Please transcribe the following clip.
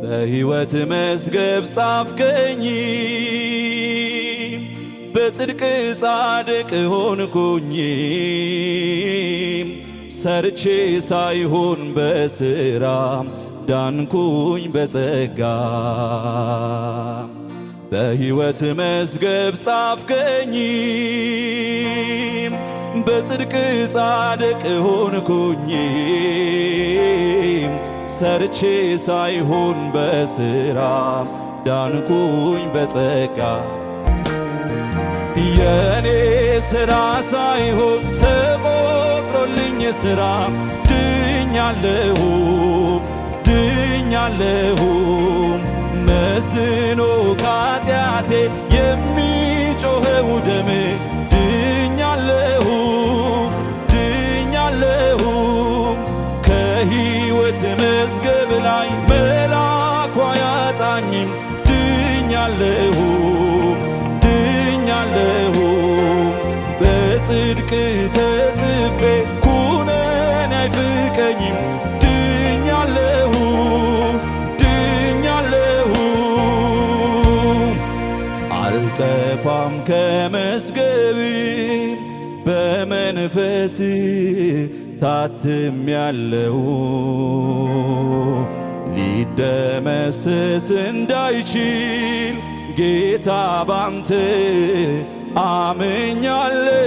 በሕይወት መዝገብ ጻፍከኝ በጽድቅ ጻድቅ ሆንኩኝ ሰርቼ ሳይሆን በሥራ ዳንኩኝ በጸጋ በሕይወት መዝገብ ጻፍከኝ በጽድቅ ጻድቅ ሆንኩኝ ሰርቼ ሳይሆን በሥራ ዳንኩኝ በጸጋ የኔ ሥራ ሳይሆን ተቆጥሮልኝ ሥራ ድኛለሁ ድኛለሁ መስኖ ከኃጢአቴ የሚጮኸው ደም ድኛለሁ ድኛለሁ ከሕይወት መዝገብ ላይ መላኩ አያጣኝም ድኛለሁ ድኛለሁ በጽድቅ ተጽፌ ኩነኔ አይፍቀኝም ድኛለሁ ድኛለሁ አልጠፋም ከመዝገብ በመንፈስ ታትሜያለሁ ሊደመሰስ እንዳይችል ጌታ ባንተ አምኛለሁ